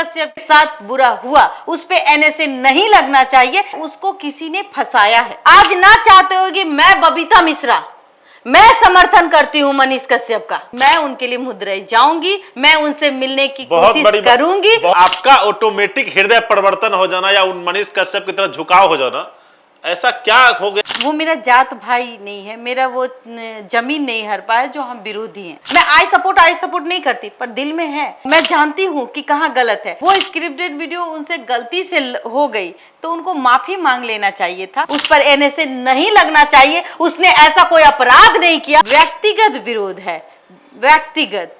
कश्यप के साथ बुरा हुआ, उस पे एनएसए नहीं लगना चाहिए, उसको किसी ने फंसाया है। आज ना चाहते हो कि मैं बबीता मिश्रा, मैं समर्थन करती हूँ मनीष कश्यप का, मैं उनके लिए मुद्दई जाऊंगी, मैं उनसे मिलने की कोशिश करूंगी। आपका ऑटोमेटिक हृदय परिवर्तन हो जाना या उन मनीष कश्यप की तरफ झुकाव हो जाना, ऐसा क्या हो गया? वो मेरा जात भाई नहीं है, मेरा वो जमीन नहीं हर पाया जो हम विरोधी हैं। मैं आई सपोर्ट नहीं करती, पर दिल में है, मैं जानती हूँ कि कहाँ गलत है। वो स्क्रिप्टेड वीडियो उनसे गलती से हो गई तो उनको माफी मांग लेना चाहिए था, उस पर एनएसए नहीं लगना चाहिए। उसने ऐसा कोई अपराध नहीं किया, व्यक्तिगत विरोध है, व्यक्तिगत,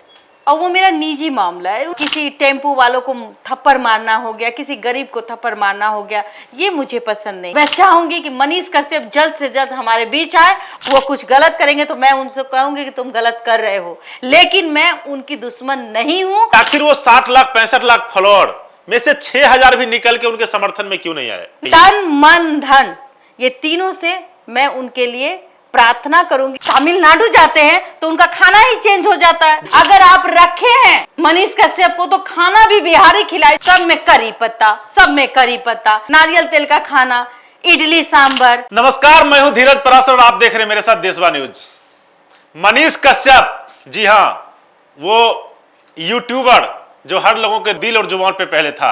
और वो मेरा निजी मामला है। किसी टेम्पो वालों को थप्पड़ मारना हो गया, किसी गरीब को थप्पड़ मारना हो गया, ये मुझे पसंद नहीं। मैं चाहूंगी कि मनीष कश्यप जल्द से जल्द हमारे बीच आए। वो कुछ गलत करेंगे तो मैं उनसे कहूंगी कि तुम गलत कर रहे हो, लेकिन मैं उनकी दुश्मन नहीं हूँ। आखिर वो 60 लाख 65 लाख फॉलोअर में से 6000 भी निकल के उनके समर्थन में क्यों नहीं आए? तन मन धन ये तीनों से मैं उनके लिए प्रार्थना करूंगी। तमिलनाडु जाते हैं तो उनका खाना ही चेंज हो जाता है। अगर आप रखे हैं मनीष कश्यप को तो खाना भी बिहारी खिलाए, सब में करी पत्ता, नारियल तेल का खाना, इडली सांबर। नमस्कार, मैं हूं धीरज पराशर और आप देख रहे हैं मेरे साथ देशवा न्यूज। मनीष कश्यप, जी हाँ, वो यूट्यूबर जो हर लोगों के दिल और जुबान पे पहले था,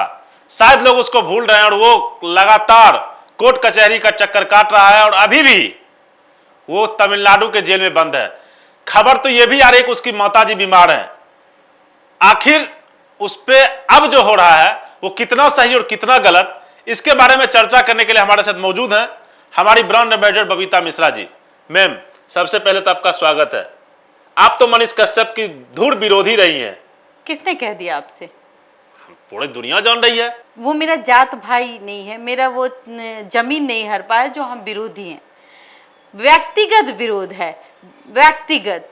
शायद लोग उसको भूल रहे हैं और वो लगातार कोर्ट कचहरी का चक्कर काट रहा है और अभी भी वो तमिलनाडु के जेल में बंद है। खबर तो यह भी आ रही है कि उसकी माताजी बीमार है। आखिर उस पे अब जो हो रहा है वो कितना सही और कितना गलत, इसके बारे में चर्चा करने के लिए हमारे साथ मौजूद हैं हमारी brand ambassador Babita Mishra ji. Ma'am, सबसे पहले तो आपका स्वागत है। आप तो मनीष कश्यप की धुर विरोधी रही हैं। किसने कह दिया आपसे? पूरी दुनिया जान रही है। वो मेरा जात भाई नहीं है, मेरा वो जमीन नहीं हर पाया जो हम विरोधी हैं। व्यक्तिगत विरोध है, व्यक्तिगत,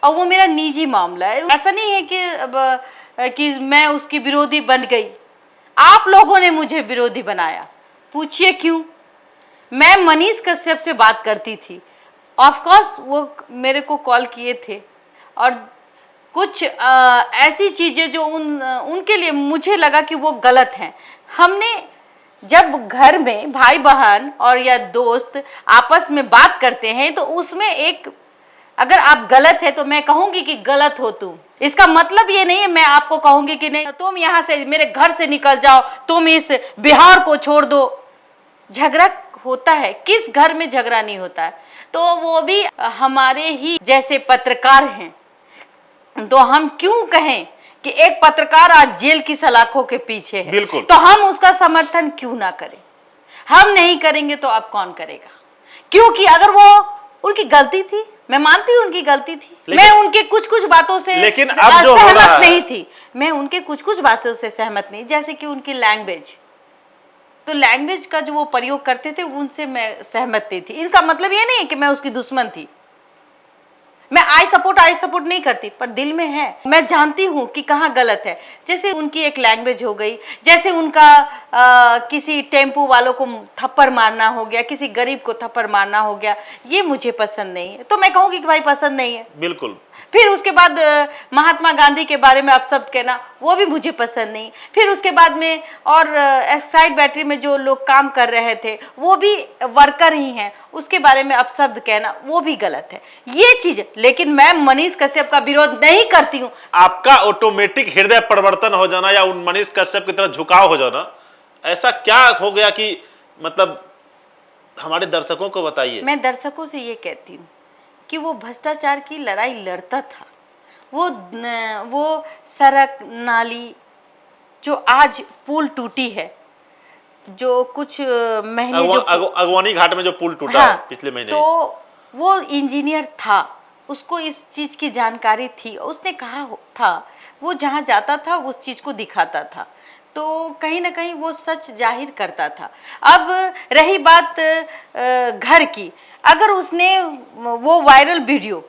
और वो मेरा निजी मामला है। ऐसा नहीं है कि मैं उसकी विरोधी बन गई। आप लोगों ने मुझे विरोधी बनाया, पूछिए क्यों? मैं मनीष कश्यप से बात करती थी, ऑफ कोर्स वो मेरे को कॉल किए थे और कुछ ऐसी चीजें जो उनके लिए मुझे लगा कि वो गलत हैं। हमने जब घर में भाई बहन और या दोस्त आपस में बात करते हैं तो उसमें एक, अगर आप गलत है तो मैं कहूंगी कि गलत हो तुम, इसका मतलब ये नहीं है मैं आपको कहूंगी कि नहीं तुम यहाँ से मेरे घर से निकल जाओ, तुम इस बिहार को छोड़ दो। झगड़ा होता है, किस घर में झगड़ा नहीं होता है? तो वो भी हमारे ही जैसे पत्रकार हैं, तो हम क्यों कहें कि एक पत्रकार आज जेल की सलाखों के पीछे है, बिल्कुल, तो हम उसका समर्थन क्यों ना करें? हम नहीं करेंगे तो अब कौन करेगा? क्योंकि अगर वो उनकी गलती थी, मैं मानती हूँ उनकी गलती थी, मैं उनके कुछ बातों से सहमत नहीं थी, मैं उनके कुछ बातों से सहमत नहीं, जैसे कि उनकी लैंग्वेज, तो लैंग्वेज का जो वो प्रयोग करते थे उनसे मैं सहमत नहीं थी। इसका मतलब ये नहीं कि मैं उसकी दुश्मन थी। मैं आई सपोर्ट नहीं करती, पर दिल में है, मैं जानती हूँ कि कहाँ गलत है। जैसे उनकी एक लैंग्वेज हो गई, जैसे उनका किसी टेम्पो वालों को थप्पड़ मारना हो गया, किसी गरीब को थप्पड़ मारना हो गया, ये मुझे पसंद नहीं है। तो मैं कहूँगी कि भाई पसंद नहीं है, बिल्कुल। फिर उसके बाद महात्मा गांधी के बारे में आप सब कहना, वो भी मुझे पसंद नहीं। फिर उसके बाद में और एक्साइड बैटरी में जो लोग काम कर रहे थे वो भी वर्कर ही हैं, उसके बारे में आप शब्द कहना, वो भी गलत है ये चीज। लेकिन मैं मनीष कश्यप का विरोध नहीं करती हूँ। आपका ऑटोमेटिक हृदय परिवर्तन हो जाना या उन मनीष कश्यप की तरफ झुकाव हो जाना, ऐसा क्या हो गया कि मतलब हमारे दर्शकों को बताइए। मैं दर्शकों से ये कहती हूँ कि वो भ्रष्टाचार की लड़ाई लड़ता था, वो सड़क नाली, जो आज पुल टूटी है, जो कुछ महीने जो अगवानी घाट में जो पुल टूटा, हाँ, पिछले महीने, तो वो इंजीनियर था, उसको इस चीज की जानकारी थी, उसने कहा था वो जहाँ जाता था उस चीज को दिखाता था, तो कहीं ना कहीं वो सच जाहिर करता था। अब रही बात घर की, अगर उसने वो वायरल वीडियो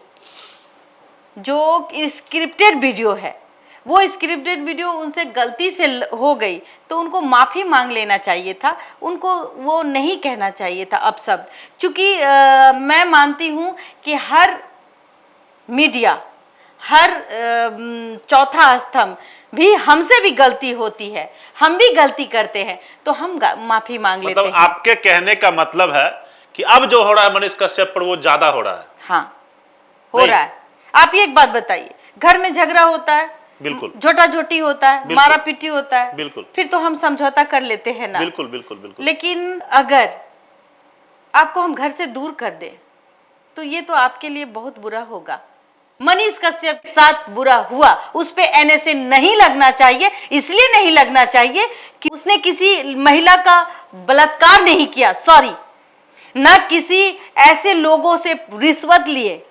जो स्क्रिप्टेड वीडियो है, वो स्क्रिप्टेड वीडियो उनसे गलती से हो गई तो उनको माफ़ी मांग लेना चाहिए था, उनको वो नहीं कहना चाहिए था अब शब्द। चूँकि मैं मानती हूँ कि हर मीडिया, हर चौथा स्तंभ भी हमसे भी गलती होती है, हम भी गलती करते हैं, तो हम माफी मांग लेते मतलब हैं। आपके कहने का मतलब है कि अब जो हो रहा है मनीष कश्यप पर वो ज्यादा हो रहा है। हाँ, हो नहीं। रहा है। आप एक बात बताइए, घर में झगड़ा होता है, बिल्कुल, झोटा झोटी होता है, बिल्कुल, मारा पीटी होता है, बिल्कुल, फिर तो हम समझौता कर लेते हैं ना। बिल्कुल बिल्कुल बिल्कुल। लेकिन अगर आपको हम घर से दूर कर दें तो ये तो आपके लिए बहुत बुरा होगा। मनीष कश्यप के साथ बुरा हुआ, उस पे एनएसए नहीं लगना चाहिए। इसलिए नहीं लगना चाहिए कि उसने किसी महिला का बलात्कार नहीं किया, सॉरी, ना किसी ऐसे लोगों से रिश्वत लिए,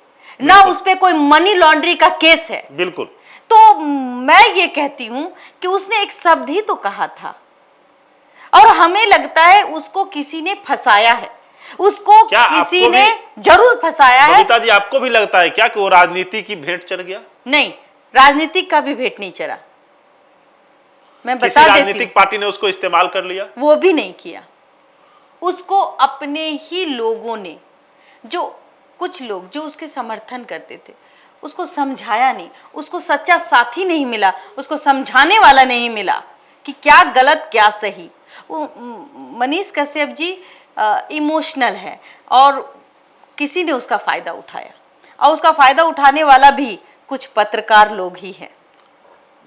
ना उस पे कोई मनी लॉन्ड्री का केस है। बिल्कुल। तो मैं ये कहती हूं कि उसने एक शब्द ही तो कहा था, और हमें लगता है उसको किसी ने फंसाया है, उसको क्या किसी आपको ने जरूर फंसाया है। बबीता जी, आपको भी लगता है क्या कि वो राजनीति की भेंट चढ़ गया? नहीं, राजनीतिक का भी भेंट नहीं चढ़ा। मैं किसी बता देती राजनीतिक पार्टी ने उसको इस्तेमाल कर लिया? हूं, वो भी नहीं किया। उसको अपने ही लोगों ने, जो कुछ लोग जो उसके समर्थन करते थे, उसको समझाया नहीं, उसको सच्चा साथी नहीं मिला, उसको समझाने वाला नहीं मिला कि क्या गलत क्या सही। वो मनीष कश्यप जी इमोशनल है और किसी ने उसका फायदा उठाया, और उसका फायदा उठाने वाला भी कुछ पत्रकार लोग ही हैं।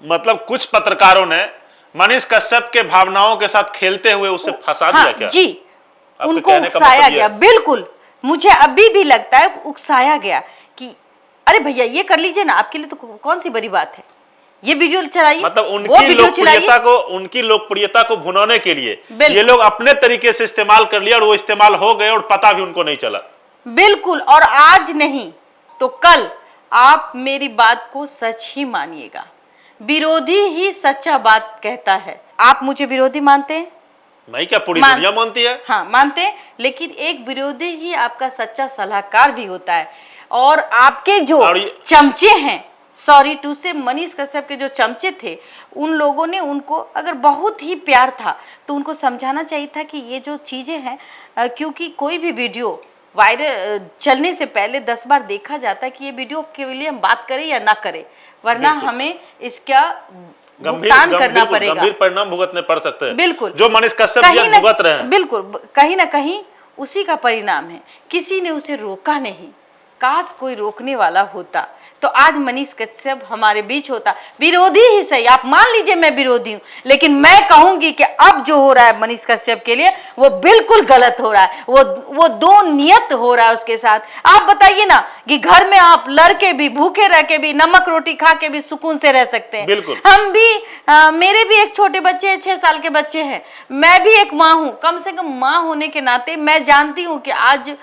मतलब कुछ पत्रकारों ने मनीष कश्यप के भावनाओं के साथ खेलते हुए उसे फंसा हाँ, दिया क्या? जी, आपके उनको कहने का उकसाया मतलब ये गया। है? बिल्कुल, मुझे अभी भी लगता है उकसाया गया कि अरे भैया ये कर लीजिए ना, आपके लिए तो कौन सी बड़ी बात है, ये वीडियो चलाइए, मतलब वो उनकी वीडियो चलाइए। उनकी लोकप्रियता को भुनाने के लिए बिल्कुल। ये लोग अपने तरीके से इस्तेमाल कर लिया, और वो इस्तेमाल हो गए और पता भी उनको नहीं चला। बिल्कुल, और आज नहीं तो कल आप मेरी बात को सच ही मानिएगा। विरोधी ही सच्चा बात कहता है। आप मुझे विरोधी मानते हैं? नहीं, क्या पूरी मान- दुनिया मानती है? हाँ, मानते हैं, लेकिन एक विरोधी ही आपका सच्चा सलाहकार भी होता है। और आपके जो और चमचे हैं, सॉरी टू से, मनीष कश्यप के जो चमचे थे, उन लोगों ने उनको, अगर बहुत ही प्यार था तो उनको समझाना चाहिए था कि ये जो चीजें हैं, क्योंकि कोई भी वीडियो वायरल चलने से पहले 10 बार देखा जाता है कि ये वीडियो के लिए हम बात करें या ना करें, वरना हमें इसका भुगतान करना पड़ेगा, गंभीर परिणाम भुगतने पड़ सकते हैं। बिल्कुल, जो मनीष कश्यप जी भुगत रहे हैं। बिल्कुल, कहीं ना कहीं उसी का परिणाम है। किसी ने उसे रोका नहीं, काश कोई रोकने वाला होता तो आज मनीष कश्यप हमारे बीच होता। विरोधी ही सही, आप मान लीजिए मैं विरोधी हूं, लेकिन मैं कहूंगी कि अब जो हो रहा है मनीष कश्यप के लिए वो बिल्कुल गलत हो रहा है। वो दो नियत हो रहा है उसके साथ। आप बताइए ना कि घर में आप लड़के भी, भूखे रह के भी, नमक रोटी खा के भी सुकून से रह सकते हैं। बिल्कुल। हम भी, मेरे भी एक छोटे बच्चे हैं, 6 साल के बच्चे हैं, मैं भी एक माँ हूं। कम से कम माँ होने के नाते मैं जानती हूं कि आज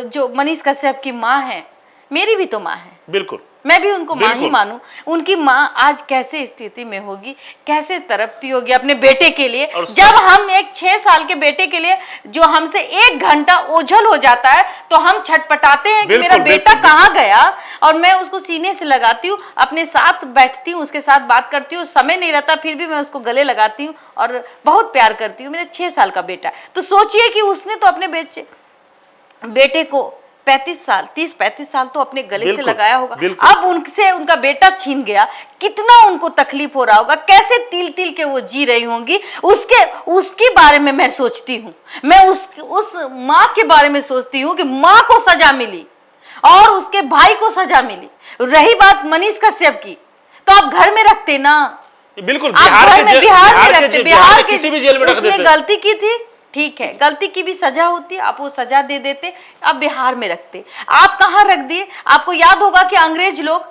जो मनीष कश्यप की माँ है, मेरी भी तो माँ है, बिल्कुल, मैं भी उनको माँ ही बिल्कुल। मानूं। उनकी माँ आज कैसे स्थिति में होगी, कैसे तड़पती होगी अपने बेटे के लिए। और जब हम एक 6 साल के बेटे के लिए जो हमसे 1 घंटा ओझल हो जाता है तो हम छटपटाते हैं कि मेरा बेटा कहाँ गया, और मैं उसको सीने से लगाती हूँ, अपने साथ बैठती हूँ, उसके साथ बात करती हूँ, समय नहीं रहता फिर भी मैं उसको गले लगाती हूँ और बहुत प्यार करती हूँ। मेरा 6 साल का बेटा है, तो सोचिए कि उसने तो अपने बेटे को 30-35 साल तो अपने गले से लगाया होगा। अब उनसे उनका बेटा छीन गया, कितना उनको तकलीफ हो रहा होगा, कैसे तिल तिल के वो जी रही होंगी। उसके बारे में मैं सोचती हूँ, मैं उस माँ के बारे में सोचती हूँ कि माँ को सजा मिली और उसके भाई को सजा मिली। रही बात मनीष कश्यप की, तो आप घर में रखते ना, बिल्कुल, बिहार के किसी भी जेल में रख देते। उसने गलती की थी, ठीक है, गलती की भी सजा होती है, आप वो सजा दे देते, आप बिहार में रखते। आप कहाँ रख दिए? आपको याद होगा कि अंग्रेज लोग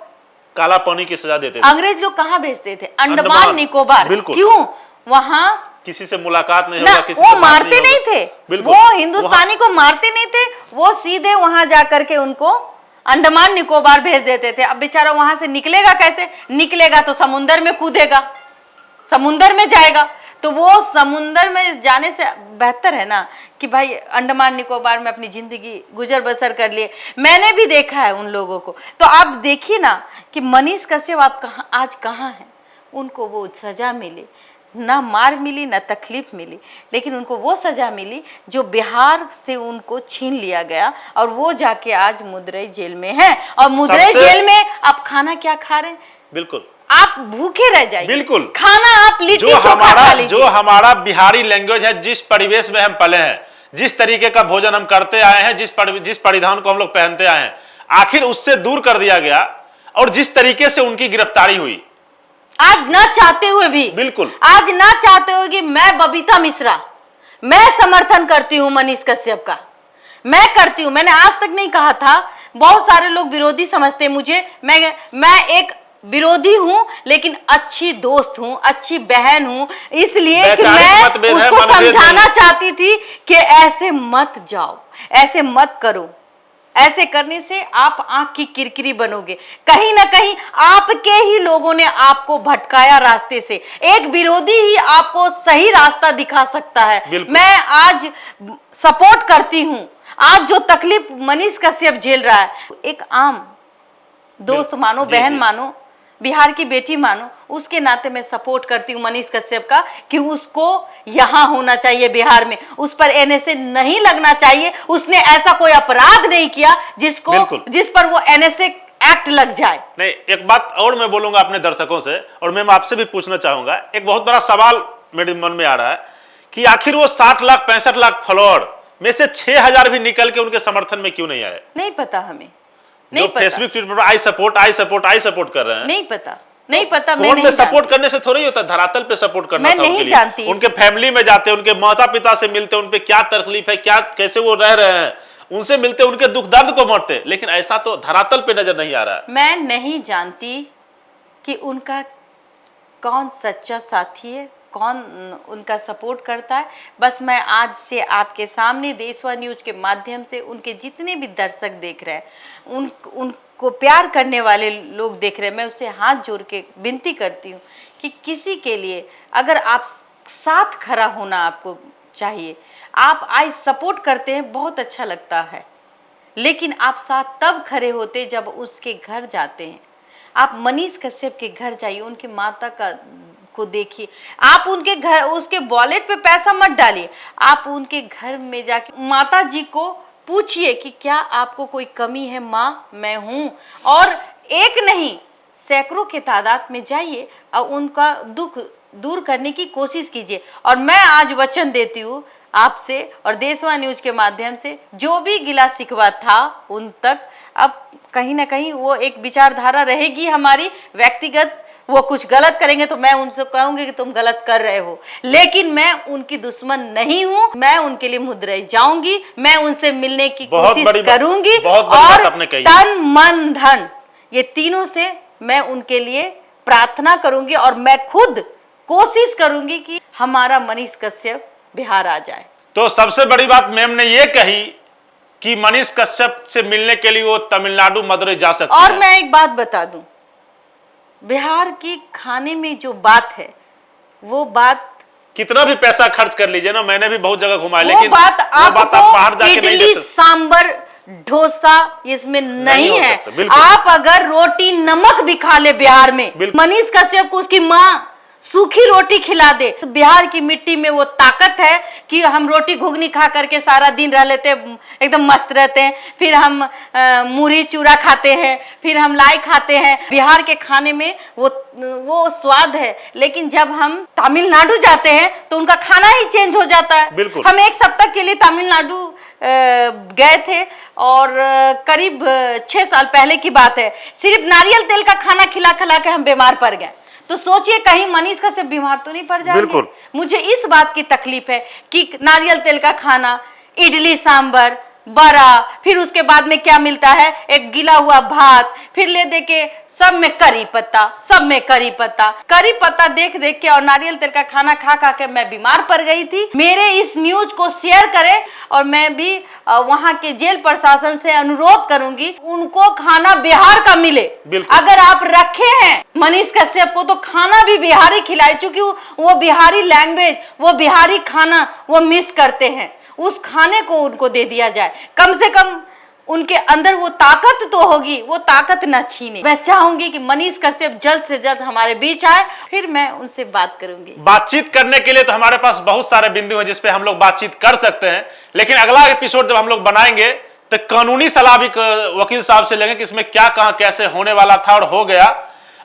काला पानी की सजा देते थे। अंग्रेज लोग कहाँ भेजते थे? अंडमान निकोबार। क्यों? वहां किसी से मुलाकात नहीं ना, होगा, किसी वो से बात मारते नहीं थे, वो हिंदुस्तानी को मारते नहीं थे, वो सीधे वहां जाकर के उनको अंडमान निकोबार भेज देते थे। अब बेचारा वहां से निकलेगा कैसे? निकलेगा तो समुंदर में कूदेगा, समुंदर में जाएगा। तो वो समुंदर में जाने से बेहतर है ना कि भाई अंडमान निकोबार में अपनी जिंदगी गुजर बसर कर लिए। मैंने भी देखा है उन लोगों को। तो आप देखिए ना कि मनीष कश्यप आप आज कहाँ हैं। उनको वो सजा मिली, ना मार मिली ना तकलीफ मिली, लेकिन उनको वो सजा मिली जो बिहार से उनको छीन लिया गया, और वो जाके आज मुद्रई जेल में है। और मुद्रई जेल में आप खाना क्या खा रहे हैं? बिल्कुल, आप भूखे रह जाइए। बिल्कुल। खाना आप लिट्टी चोखा खा लीजिए। जो हमारा बिहारी लैंग्वेज है, जिस परिवेश में हम पले हैं, जिस तरीके का भोजन हम करते आए हैं, जिस परिधान को हम लोग पहनते आए हैं, आखिर उससे दूर कर दिया गया। और जिस तरीके से उनकी गिरफ्तारी हुई, आज ना चाहते हुए भी, बिल्कुल, आज ना चाहते हुए कि मैं बबीता मिश्रा, मैं समर्थन करती हूं मनीष कश्यप का, मैं करती हूं। मैंने आज तक नहीं कहा था, बहुत सारे लोग विरोधी समझते हैं मुझे। मैं एक विरोधी हूं, लेकिन अच्छी दोस्त हूं, अच्छी बहन हूं, इसलिए कि मैं उसको समझाना चाहती थी कि ऐसे मत जाओ, ऐसे मत करो। ऐसे करने से आप आंख की किरकिरी बनोगे। कहीं ना कहीं आपके ही लोगों ने आपको भटकाया रास्ते से। एक विरोधी ही आपको सही रास्ता दिखा सकता है। मैं आज सपोर्ट करती हूं। आज जो तकलीफ मनीष कश्यप झेल रहा है, एक आम दोस्त मानो, बहन मानो, बिहार की बेटी मानो, उसके नाते मैं सपोर्ट करती हूँ मनीष कश्यप का कि उसको यहाँ होना चाहिए बिहार में। उस पर एनएसए नहीं लगना चाहिए। उसने ऐसा कोई अपराध नहीं किया जिस पर वो एनएसए एक्ट लग जाए। नहीं, एक बात और मैं बोलूंगा अपने दर्शकों से, और मैं आपसे भी पूछना चाहूंगा। एक बहुत बड़ा सवाल मेरे मन में आ रहा है कि आखिर वो 60 लाख 65 लाख फॉलोअर में से 6000 भी निकल के उनके समर्थन में क्यों नहीं आए? नहीं पता हमें, नहीं पता। फेसबुक ट्विटर पर आई सपोर्ट कर रहे हैं, नहीं पता, नहीं पता। मैं नहीं सपोर्ट करने से थोड़ी होता, धरातल पे सपोर्ट करना मैं था नहीं जानती। उनके फैमिली में जाते, उनके माता पिता से मिलते, उनपे क्या तकलीफ है, क्या कैसे वो रह रहे हैं, उनसे मिलते, उनके दुख दर्द को मरते। लेकिन ऐसा तो धरातल पे नजर नहीं आ रहा है। मैं नहीं जानती कि उनका कौन सच्चा साथी है, कौन उनका सपोर्ट करता है। बस मैं आज से आपके सामने देशवा न्यूज के माध्यम से उनके जितने भी दर्शक देख रहे हैं, उनको प्यार करने वाले लोग देख रहे हैं, मैं उससे हाथ जोड़ के विनती करती हूँ कि किसी के लिए अगर आप साथ खड़ा होना आपको चाहिए, आप आज सपोर्ट करते हैं, बहुत अच्छा लगता है, लेकिन आप साथ तब खड़े होते जब उसके घर जाते हैं। आप मनीष कश्यप के घर जाइए, उनकी माता को देखिए। आप उनके घर, उसके वॉलेट पे पैसा मत डालिए, आप उनके घर में जाके माता जी को पूछिए कि क्या आपको कोई कमी है माँ, मैं हूं। और एक नहीं, सैकड़ों के तादाद में जाइए और उनका दुख दूर करने की कोशिश कीजिए। और मैं आज वचन देती हूँ आपसे और देशवा न्यूज के माध्यम से, जो भी गिला शिकवा था उन तक अब कहीं ना कहीं वो एक विचारधारा रहेगी हमारी व्यक्तिगत। वो कुछ गलत करेंगे तो मैं उनसे कहूंगी कि तुम गलत कर रहे हो, लेकिन मैं उनकी दुश्मन नहीं हूं। मैं उनके लिए मुद्दई जाऊंगी, मैं उनसे मिलने की कोशिश करूंगी, और तन मन धन ये तीनों से मैं उनके लिए प्रार्थना करूंगी। और मैं खुद कोशिश करूंगी कि हमारा मनीष कश्यप बिहार आ जाए। तो सबसे बड़ी बात मैम ने ये कही कि मनीष कश्यप से मिलने के लिए वो तमिलनाडु मदुरई जा सकते हैं। और मैं एक बात बता दूं, बिहार की खाने में जो बात है, वो बात कितना भी पैसा खर्च कर लीजिए ना, मैंने भी बहुत जगह घुमाया, लेकिन बात आप बाहर जाके नहीं इडली सांबर डोसा इसमें नहीं है। आप अगर रोटी नमक भी खा ले बिहार में, मनीष कश्यप को उसकी माँ सूखी रोटी खिला दे, तो बिहार की मिट्टी में वो ताकत है कि हम रोटी घुगनी खा करके सारा दिन रह लेते, एकदम मस्त रहते हैं। फिर हम मुरही चूरा खाते हैं, फिर हम लाई खाते हैं। बिहार के खाने में वो स्वाद है। लेकिन जब हम तमिलनाडु जाते हैं तो उनका खाना ही चेंज हो जाता है। हम एक सप्ताह के लिए तमिलनाडु गए थे और करीब 6 साल पहले की बात है। सिर्फ नारियल तेल का खाना खिला खिला के हम बीमार पड़ गए। तो सोचिए कहीं मनीष कश्यप बीमार तो नहीं पड़ जाएंगे। मुझे इस बात की तकलीफ है कि नारियल तेल का खाना, इडली सांबर, बड़ा, फिर उसके बाद में क्या मिलता है, एक गिला हुआ भात, फिर ले दे के सब में करी पत्ता, सब में करी पत्ता देख देख के और नारियल तेल का खाना खा खा के मैं बीमार पड़ गई थी। मेरे इस न्यूज को शेयर करें और मैं भी वहां के जेल प्रशासन से अनुरोध करूंगी उनको खाना बिहार का मिले। अगर आप रखे हैं मनीष कश्यप को तो खाना भी बिहारी खिलाए, क्योंकि वो बिहारी लैंग्वेज, वो बिहारी खाना वो मिस करते हैं। उस खाने को उनको दे दिया जाए, कम से कम उनके अंदर वो ताकत तो होगी, वो ताकत न छीने। मैं चाहूंगी कि मनीष कश्यप जल्द से जल्द हमारे बीच आए, फिर मैं उनसे बात करूंगी। बातचीत करने के लिए तो हमारे पास बहुत सारे बिंदु हैं जिसपे हम लोग बातचीत कर सकते हैं, लेकिन अगला एपिसोड जब हम लोग बनाएंगे तो कानूनी सलाह भी वकील साहब से लेंगे कि इसमें क्या कहां कैसे होने वाला था और हो गया।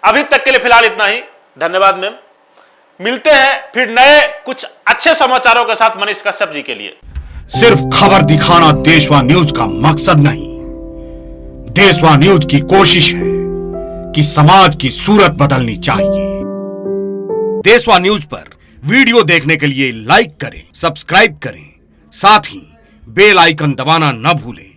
अभी तक के लिए फिलहाल इतना ही। धन्यवाद मैम। मिलते हैं फिर नए कुछ अच्छे समाचारों के साथ मनीष कश्यप जी के लिए। सिर्फ खबर दिखाना देशवा न्यूज का मकसद नहीं, देशवा न्यूज की कोशिश है कि समाज की सूरत बदलनी चाहिए। देशवा न्यूज पर वीडियो देखने के लिए लाइक करें, सब्सक्राइब करें, साथ ही बेल आइकन दबाना न भूलें।